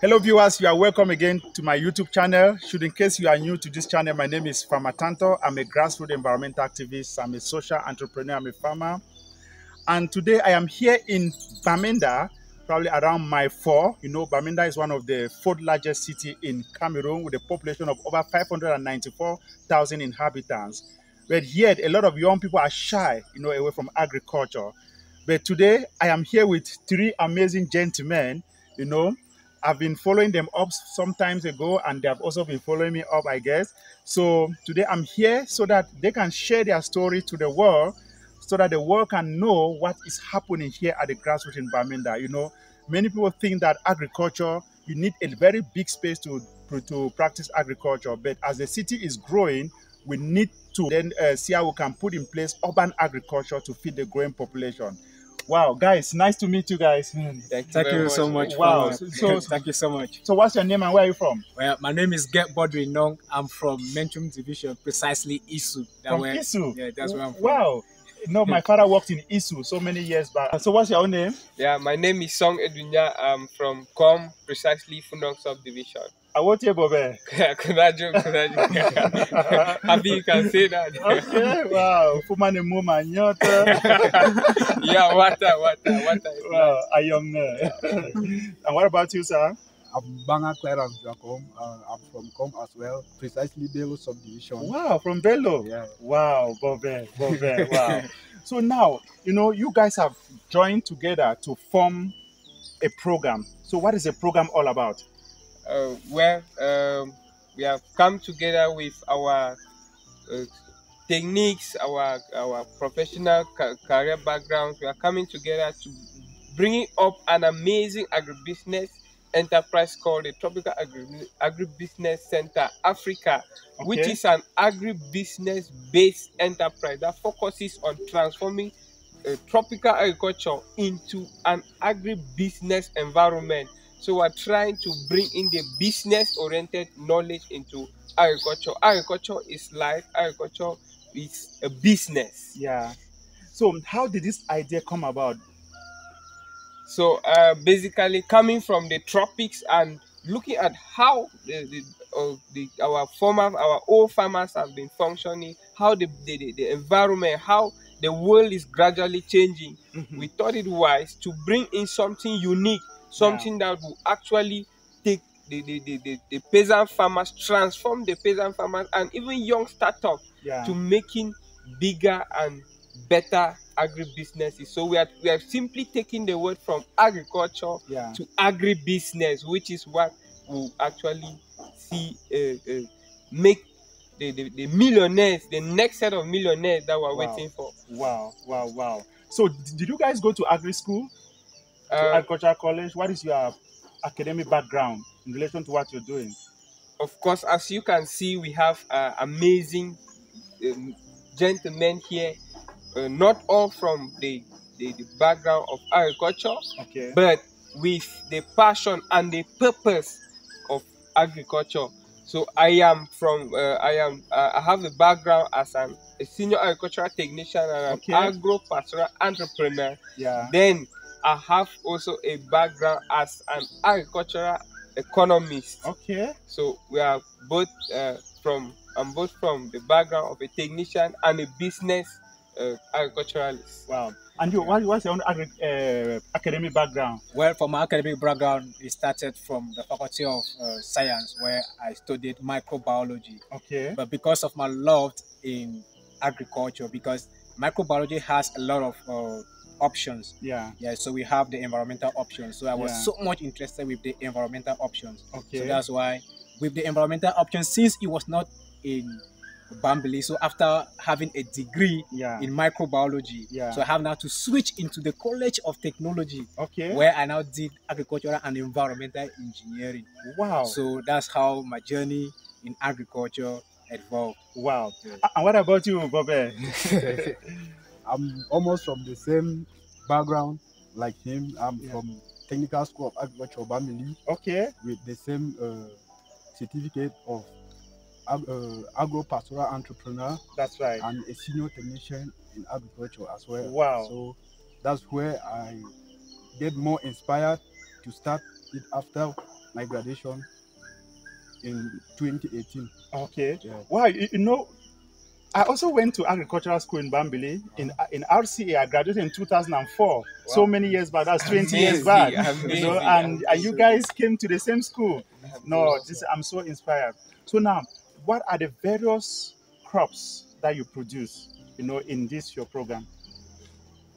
Hello viewers, you are welcome again to my YouTube channel. Should in case you are new to this channel, my name is Farmer Tanto. I'm a grassroots environmental activist. I'm a social entrepreneur. I'm a farmer. And today I am here in Bamenda, probably around mile 4. You know, Bamenda is one of the fourth largest city in Cameroon with a population of over 594,000 inhabitants. But yet a lot of young people are shy, away from agriculture. But today I am here with three amazing gentlemen, you know. I've been following them up some times ago and they have also been following me up, I guess. So today I'm here so that they can share their story to the world so that the world can know what is happening here at the grassroots in Bamenda. You know, many people think that agriculture, you need a very big space to practice agriculture. But as the city is growing, we need to then see how we can put in place urban agriculture to feed the growing population. Wow, guys, nice to meet you guys. Thank you so much. Wow. So thank you so much. So what's your name and where are you from? Well, my name is Get Bodri Nong. I'm from Menchum Division, precisely Isu. Isu? Yeah, that's where I'm from. Wow. No, my father worked in Isu so many years back. So what's your own name? Yeah, my name is Song Edunya. I'm from Com, precisely Fundong Subdivision. What you Bobe? Kunaju. Happy you can say that. Okay, wow. Fumane Muma Nyota. Yeah, water. Wow, a young man. And what about you, sir? I'm Banga Clarence Jacom. I'm from Com as well, precisely Bello Subdivision. Wow, from Bello. Yeah. Wow, Bobe, wow. So now, you guys have joined together to form a program. So what is the program all about? We have come together with our techniques, our professional career backgrounds. We are coming together to bring up an amazing agribusiness enterprise called the Tropical Agribusiness Center Africa, Okay. which is an agribusiness-based enterprise that focuses on transforming tropical agriculture into an agribusiness environment. So we're trying to bring in the business-oriented knowledge into agriculture. Agriculture is life. Agriculture is a business. Yeah. So how did this idea come about? So basically coming from the tropics and looking at how our old farmers have been functioning, how the environment, how the world is gradually changing, we thought it wise to bring in something unique, something that will actually take the peasant farmers, transform the peasant farmers and even young startups to making bigger and better agribusinesses. So we are simply taking the word from agriculture to agribusiness, which is what will actually see make the millionaires, the next set of millionaires that we're waiting for. Wow. So did you guys go to agri school? To agricultural college? What is your academic background in relation to what you're doing? Of course, as you can see, we have amazing gentlemen here. Not all from the background of agriculture, but with the passion and the purpose of agriculture. So I have a background as a senior agricultural technician and an agro-pastoral entrepreneur. Then I have also a background as an agricultural economist. So we are both I'm both from the background of a technician and a business agriculturalist. Wow. And you, what's your own academic background? Well, for my academic background, it started from the Faculty of Science, where I studied microbiology. But because of my love in agriculture, because microbiology has a lot of options. So we have the environmental options. So I was so much interested with the environmental options. So that's why with the environmental options, since it was not in Bambili, so after having a degree in microbiology, so I have now to switch into the College of Technology, where I now did agricultural and environmental engineering. Wow. So that's how my journey in agriculture evolved. Wow. And what about you, Bobe? I'm almost from the same background like him. I'm from Technical School of Agriculture, Bamili. With the same certificate of agro-pastoral entrepreneur. That's right. And a senior technician in agriculture as well. Wow. So that's where I get more inspired to start it after my graduation in 2018. Okay. Yeah. Wow, you know, I also went to agricultural school in Bambili. In RCA, I graduated in 2004. Wow. So many years back. That's 20 years back. You know, and you guys came to the same school. No, I'm so inspired. So now, what are the various crops that you produce, you know, in this your program?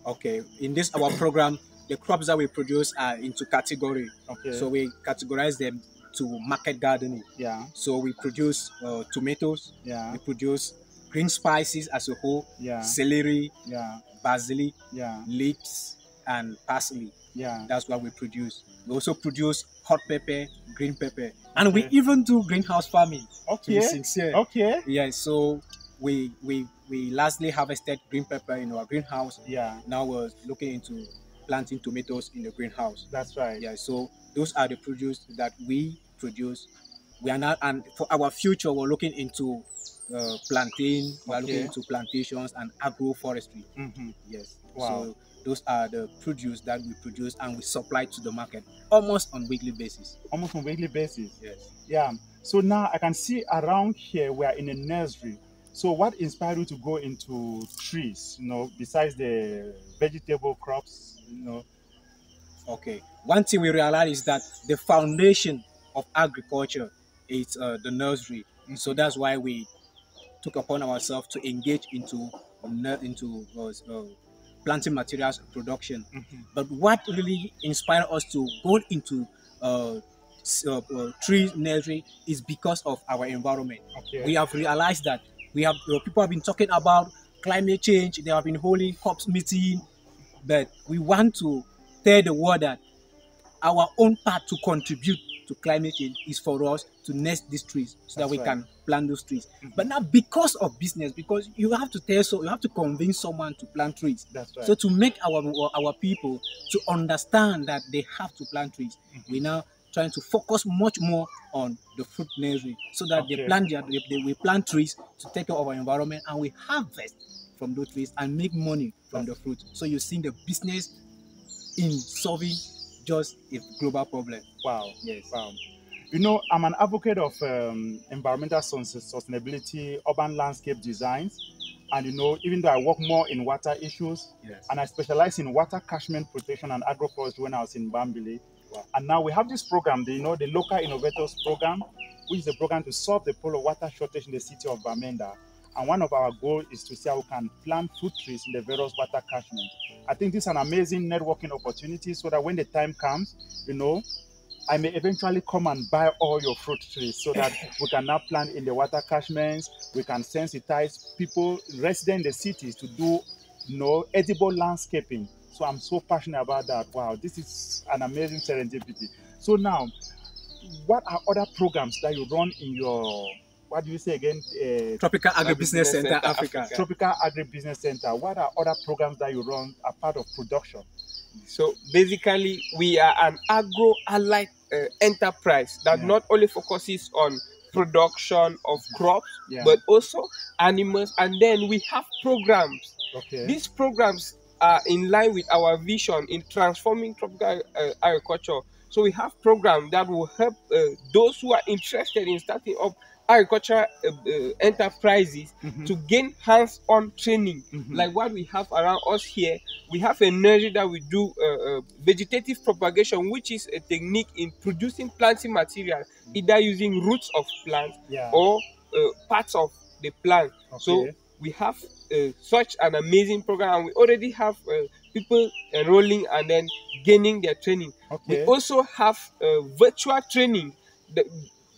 Okay, in this our program, the crops that we produce are into category. Okay. So we categorize them to market gardening. Yeah. So we produce tomatoes. Yeah. We produce green spices as a whole. Yeah. Celery. Yeah. Basil. Yeah. Leeks and parsley. Yeah. That's what we produce. We also produce hot pepper, green pepper, and we even do greenhouse farming. Okay. To be sincere. Okay. Yeah. So we lastly harvested green pepper in our greenhouse. Yeah. Now we're looking into planting tomatoes in the greenhouse. That's right. Yeah. So those are the produce that we produce. We are not, and for our future, we're looking into planting. We are looking into plantations and agroforestry. Yes. Wow. So those are the produce that we produce and we supply to the market almost on weekly basis. Almost on weekly basis. Yes. Yeah. So now I can see around here we are in a nursery. So what inspired you to go into trees, you know, besides the vegetable crops, you know? Okay. One thing we realize is that the foundation of agriculture is the nursery. So that's why we took upon ourselves to engage into planting materials production. But what really inspired us to go into tree nursery is because of our environment. Okay. We have realized that people have been talking about climate change. They have been holding COPs meeting, but we want to tell the world that our own part to contribute to climate change is for us to nest these trees so that we can plant those trees. But now because of business, because you have to convince someone to plant trees. That's right. So to make our people to understand that they have to plant trees, we now trying to focus much more on the fruit nursery so that we plant trees to take care of our environment and we harvest from those trees and make money from the fruit. So you see the business in solving just a global problem. Wow. Yes. Wow. You know, I'm an advocate of environmental sustainability, urban landscape designs. And, you know, even though I work more in water issues, and I specialize in water catchment protection and agroforestry when I was in Bambili. Wow. And now we have this program, the Local Innovators Program, which is a program to solve the problem of water shortage in the city of Bamenda. And one of our goals is to see how we can plant fruit trees in the various water catchments. I think this is an amazing networking opportunity so that when the time comes, you know, I may eventually come and buy all your fruit trees so that we can now plant in the water catchments. We can sensitize people, residents in the cities to do, you know, edible landscaping. So I'm so passionate about that. Wow, this is an amazing serendipity. So now, what are other programs that you run in your, what do you say again? Tropical Agribusiness Center, Africa. Tropical Agribusiness Center. What are other programs that you run as part of production? So basically, we are an agro-allied enterprise that not only focuses on production of crops, but also animals. And then we have programs. Okay. These programs are in line with our vision in transforming tropical agriculture. So we have programs that will help those who are interested in starting up agricultural enterprises to gain hands-on training, like what we have around us here. We have a nursery that we do vegetative propagation, which is a technique in producing planting material, either using roots of plants or parts of the plant. Okay. So we have such an amazing program, and we already have people enrolling and then gaining their training. Okay. We also have virtual training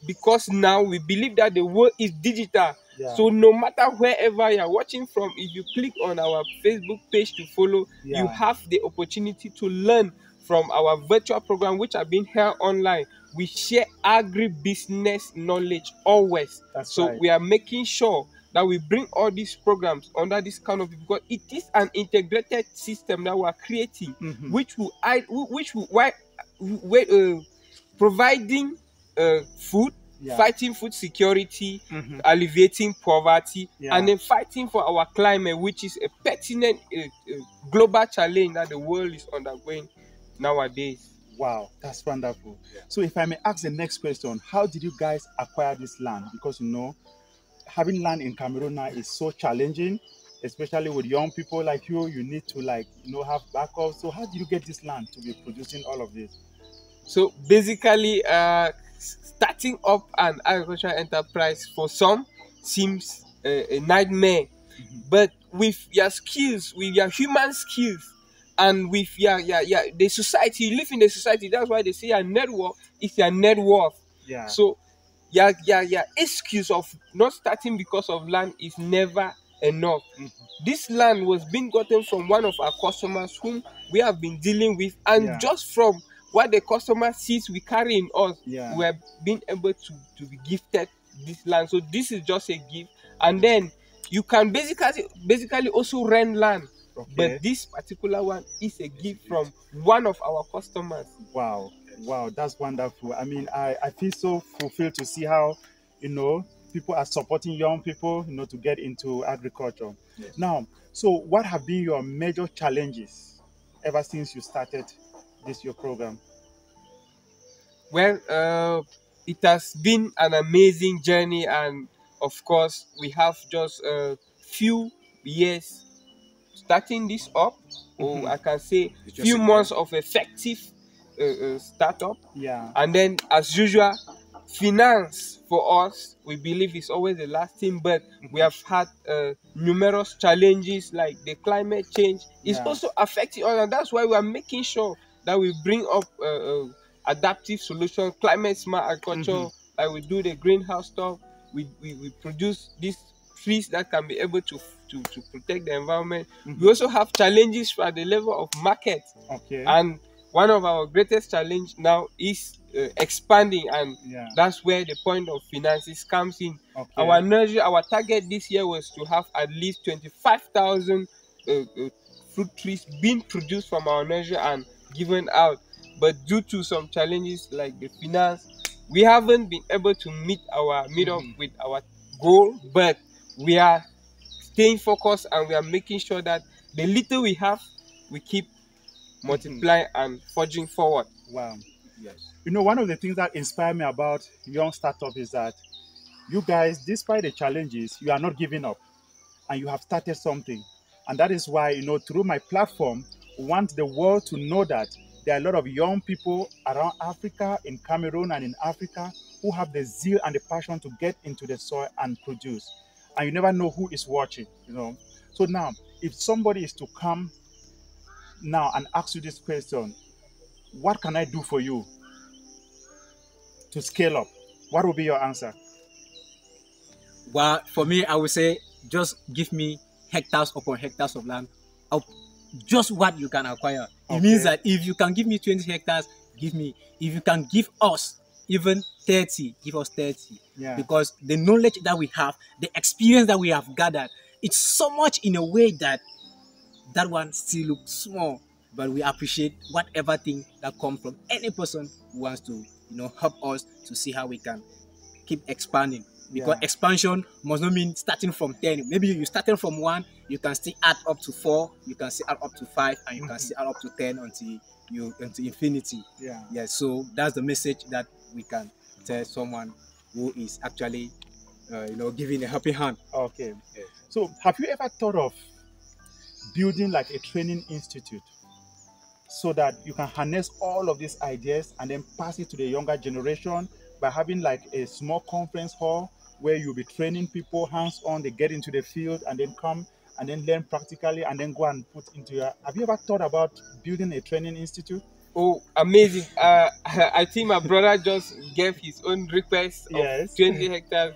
because now we believe that the world is digital. So no matter wherever you're watching from, if you click on our Facebook page to follow, you have the opportunity to learn from our virtual program, which are being held online. We share agribusiness knowledge always. So we are making sure that we bring all these programs under this kind of, because it is an integrated system that we are creating, which will providing food, fighting food security, alleviating poverty, and then fighting for our climate, which is a pertinent global challenge that the world is undergoing nowadays. Wow, that's wonderful. So if I may ask the next question, how did you guys acquire this land? Because you know, having land in Cameroon now is so challenging, especially with young people like you. You need to have backup. So how did you get this land to be producing all of this? So basically, starting up an agricultural enterprise for some seems a nightmare, but with your skills, with your human skills, and with the society, you live in the society. That's why they say your network is your net worth. Yeah. So your excuse of not starting because of land is never enough. This land was being gotten from one of our customers whom we have been dealing with, and just from what the customer sees we carry in us, we have been able to be gifted this land. So this is just a gift, and then you can basically also rent land. But this particular one is a gift from one of our customers. Wow. Wow, that's wonderful. I mean, I feel so fulfilled to see how, people are supporting young people, to get into agriculture. Yes. Now, so what have been your major challenges ever since you started your program? Well, it has been an amazing journey, and of course, we have just a few years starting this up, or I can say few months of effective startup. Yeah. And then, as usual, finance for us, we believe is always the last thing, but we have had numerous challenges like the climate change is also affecting us, and that's why we are making sure that we bring up adaptive solutions, climate smart agriculture, like we do the greenhouse stuff. We produce these trees that can be able to protect the environment. We also have challenges at the level of market. And one of our greatest challenge now is expanding, and that's where the point of finances comes in. Our nursery, our target this year was to have at least 25,000 fruit trees being produced from our nursery and given out. But due to some challenges like the finance, we haven't been able to meet up with our goal, but we are staying focused, and we are making sure that the little we have, we keep multiplying and forging forward. Wow. Yes. One of the things that inspire me about young startup is that you guys, despite the challenges, you are not giving up, and you have started something. And that is why, through my platform, I want the world to know that there are a lot of young people around Africa, in Cameroon and in Africa, who have the zeal and the passion to get into the soil and produce. And you never know who is watching, So now, if somebody is to come now and ask you this question, what can I do for you to scale up? What will be your answer? Well, for me, I would say just give me hectares upon hectares of land. Just what you can acquire. It means that if you can give me 20 hectares, give me. If you can give us even 30, give us 30. Yeah. Because the knowledge that we have, the experience that we have gathered, it's so much in a way that one still looks small. But we appreciate whatever thing that comes from any person who wants to, help us to see how we can keep expanding. Because expansion must not mean starting from 10. Maybe you started from 1, you can still add up to 4, you can still add up to 5, and you can still add up to 10 until infinity. Yeah. So that's the message that we can tell someone who is actually, giving a helping hand. Okay. Yeah. So have you ever thought of building like a training institute so that you can harness all of these ideas and then pass it to the younger generation by having like a small conference hall where you'll be training people hands-on, they get into the field and then come and then learn practically and then go and put into your... Have you ever thought about building a training institute? Oh, amazing. I think my brother just gave his own request of 20 hectares.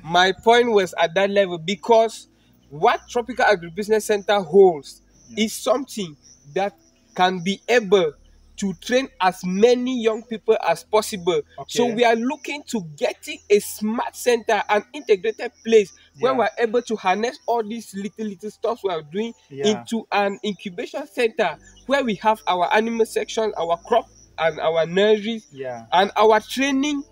My point was at that level because what Tropical Agribusiness Center holds is something that can be able to train as many young people as possible. So we are looking to getting a smart center, an integrated place where we're able to harness all these little stuff we are doing into an incubation center where we have our animal section, our crop and our nurseries and our training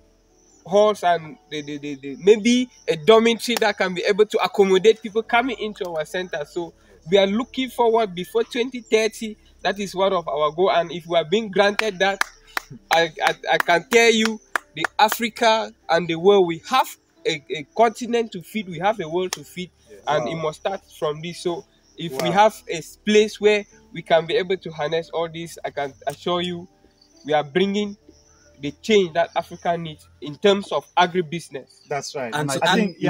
halls and the maybe a dormitory that can be able to accommodate people coming into our center. So we are looking forward before 2030. That is one of our goal, and if we are being granted that, I can tell you, the Africa and the world, we have a continent to feed, we have a world to feed, and it must start from this. So if we have a place where we can be able to harness all this, I can assure you we are bringing the change that Africa needs in terms of agribusiness. That's right. And I think you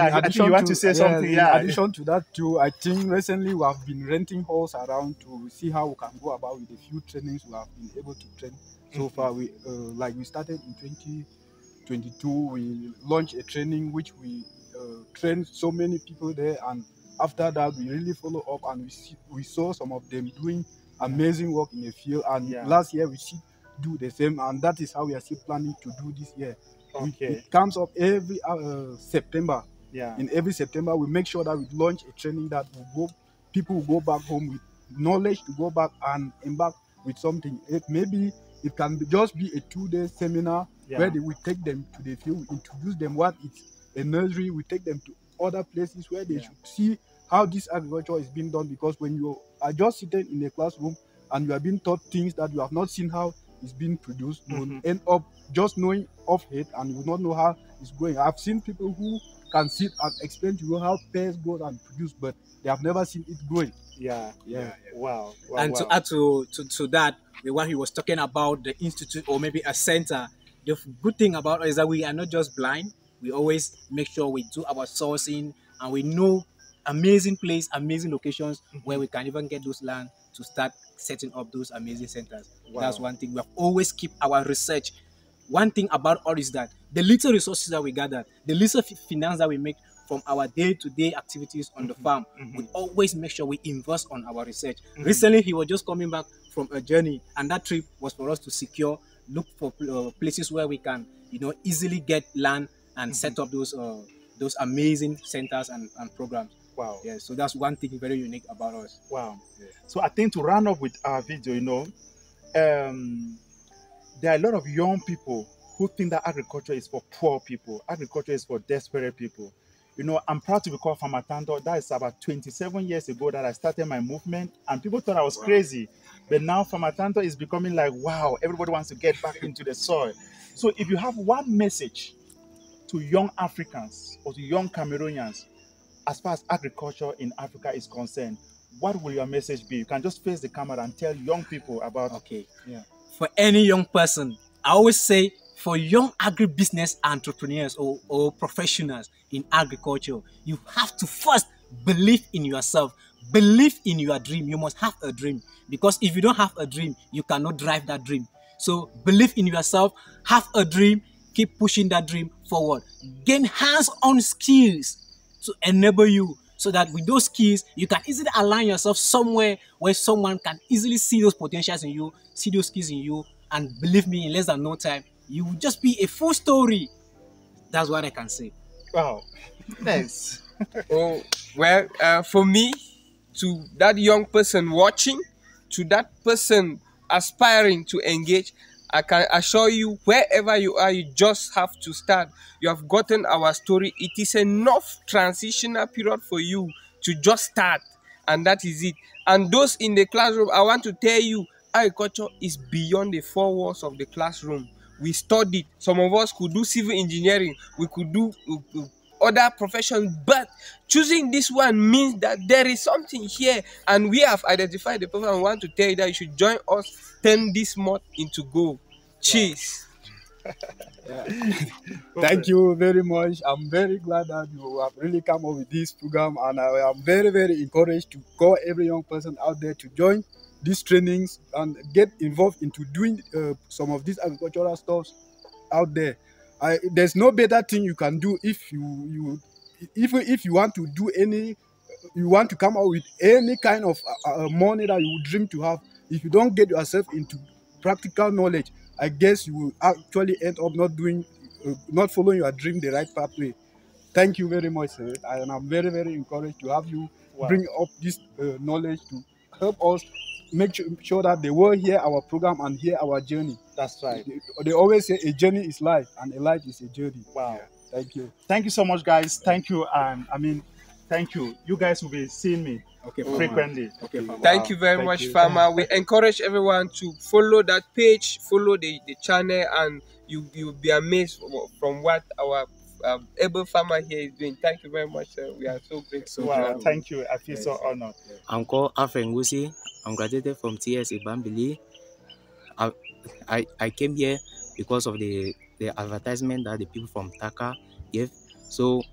want to say something. In addition to that too, I think recently we have been renting halls around to see how we can go about with the few trainings we have been able to train so far. We we started in 2022. We launched a training which we trained so many people there, and after that we really follow up, and we saw some of them doing amazing work in the field. And last year we do the same, and that is how we are still planning to do this year. It comes up every September. In every September we make sure that we launch a training that people will go back home with knowledge to go back and embark with something. Maybe it can just be a 2-day seminar where we take them to the field, we introduce them what it's a nursery, we take them to other places where they should see how this agriculture is being done. Because when you are just sitting in a classroom and you are being taught things that you have not seen how it's being produced, you will end up just knowing off head and you will not know how it's going. I've seen people who can sit and explain to you how pears grow and produce, but they have never seen it growing. Wow. And to add to that, what he was talking about, the institute or maybe a center, the good thing about it is that we are not just blind. We always make sure we do our sourcing, and we know amazing place, amazing locations where we can even get those land to start setting up those amazing centers. That's one thing. We have always keep our research. One thing about all is that the little resources that we gather, the little finance that we make from our day-to-day activities on the farm, we always make sure we invest on our research. Recently, he was just coming back from a journey, and that trip was for us to look for places where we can, easily get land and set up those amazing centers and programs. Wow. Yeah, so that's one thing very unique about us. Wow. Yeah. So I think to round up with our video, there are a lot of young people who think that agriculture is for poor people. Agriculture is for desperate people. I'm proud to be called Farmer Tanto. That is about 27 years ago that I started my movement, and people thought I was crazy. But now Farmer Tanto is becoming like, wow, everybody wants to get back into the soil. So if you have one message to young Africans or to young Cameroonians as far as agriculture in Africa is concerned, what will your message be? You can just face the camera and tell young people about. Okay. Yeah. For any young person, I always say, for young agribusiness entrepreneurs or professionals in agriculture, you have to first believe in yourself. Believe in your dream. You must have a dream, because if you don't have a dream, you cannot drive that dream. So believe in yourself, have a dream, keep pushing that dream forward. Gain hands-on skills to enable you, so that with those skills, you can easily align yourself somewhere where someone can easily see those potentials in you, see those skills in you, and believe me, in less than no time, you will just be a full story. That's what I can say. Wow. Nice. For me, to that young person watching, to that person aspiring to engage, I can assure you, wherever you are, you just have to start. You have gotten our story. It is enough transitional period for you to just start, and that is it. And those in the classroom, I want to tell you, agriculture is beyond the four walls of the classroom. We studied. Some of us could do civil engineering. We could do other professions, but choosing this one means that there is something here, and we have identified the person. I want to tell you that you should join us, turn this month into gold. Cheers. Thank you very much. I'm very glad that you have really come up with this program, and I am very, very encouraged to call every young person out there to join these trainings and get involved into doing some of these agricultural stuff out there. There's no better thing you can do if you want to do you want to come out with any kind of money that you would dream to have. If you don't get yourself into practical knowledge, I guess you will actually end up not following your dream the right pathway. Thank you very much, sir. And I'm very, very encouraged to have you bring up this knowledge to help us make sure that they will hear our program and hear our journey. That's right. They always say a journey is life, and a life is a journey. Wow. Thank you. Thank you so much, guys. Thank you. I mean, Thank you. You guys will be seeing me frequently. Thank you very much, Farmer. We encourage everyone to follow that page, follow the channel, and you'll be amazed from what our able farmer here is doing. Thank you very much, sir. We are so grateful. Wow, thank you. I feel so honored. I'm called Afengusi. I'm graduated from TS Ibambili. I came here because of the advertisement that the people from Taka gave. So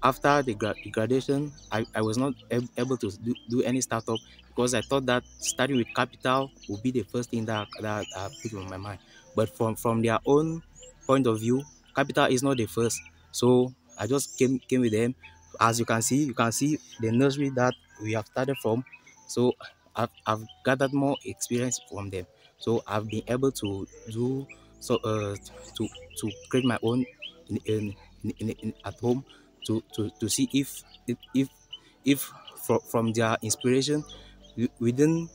after the graduation, I was not able to do any startup because I thought that starting with capital would be the first thing that I put on my mind. But from their own point of view, capital is not the first. So I just came with them. As you can see the nursery that we have started from. So I've gathered more experience from them. So I've been able to do so to create my own in at home to see if from their inspiration within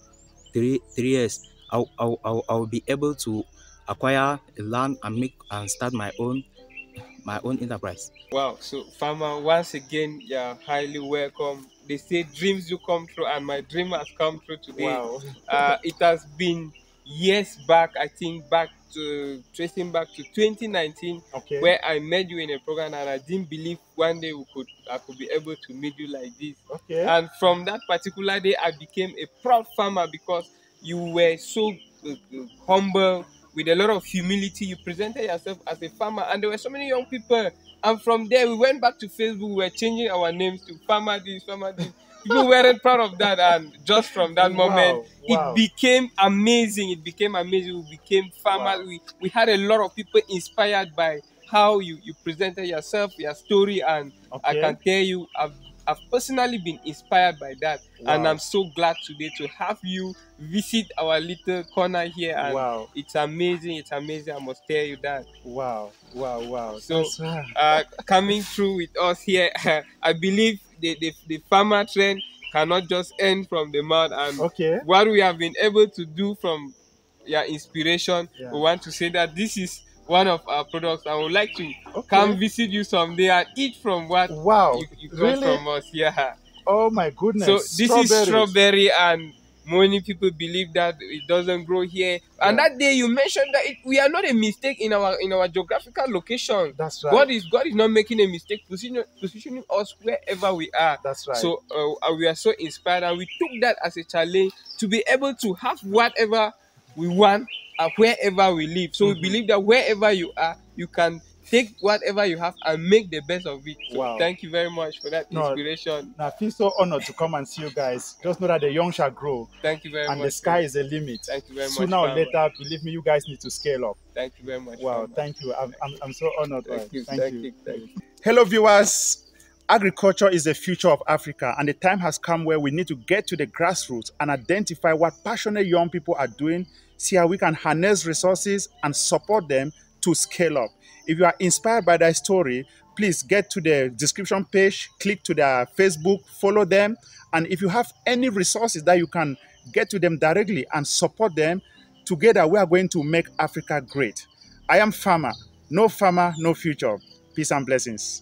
3 years I'll be able to acquire a land and start my own enterprise. Wow, so Farmer, once again, you're highly welcome. They say dreams do come true, and my dream has come true today. Wow. It has been years back, I think tracing back to 2019, where I met you in a program, and I didn't believe one day I could be able to meet you like this. And from that particular day, I became a proud farmer because you were so humble, with a lot of humility. You presented yourself as a farmer, and there were so many young people. And from there, we went back to Facebook. We were changing our names to Farmer this, Farmer this. People weren't proud of that, and just from that moment, it became amazing. It became amazing. We became farmers. We had a lot of people inspired by how you presented yourself, your story, and I can tell you, I've personally been inspired by that, and I'm so glad today to have you visit our little corner here. And it's amazing. It's amazing. I must tell you that. Wow. So coming through with us here, I believe the farmer trend cannot just end from the mouth. And what we have been able to do from your inspiration, we want to say that this is one of our products. I would like to come visit you someday and eat from what you got from us. Yeah. Oh my goodness. So this is strawberry, and many people believe that it doesn't grow here. And that day you mentioned that we are not a mistake in our geographical location. That's right. God is not making a mistake, positioning us wherever we are. That's right. So we are so inspired, and we took that as a challenge to be able to have whatever we want wherever we live. So we believe that wherever you are, you can take whatever you have and make the best of it. So thank you very much for that inspiration. I feel so honored to come and see you guys. Just know that the young shall grow. Thank you very much. And the sky is the limit. Thank you very much. Sooner or later, believe me, you guys need to scale up. Thank you very much. Wow, thank you. I'm so honored. Thank you. Hello, viewers. Agriculture is the future of Africa, and the time has come where we need to get to the grassroots and identify what passionate young people are doing, see how we can harness resources and support them to scale up. If you are inspired by that story, please get to the description page, click to their Facebook, follow them, and if you have any resources that you can get to them directly and support them, together we are going to make Africa great. I am Farmer. No farmer, no future. Peace and blessings.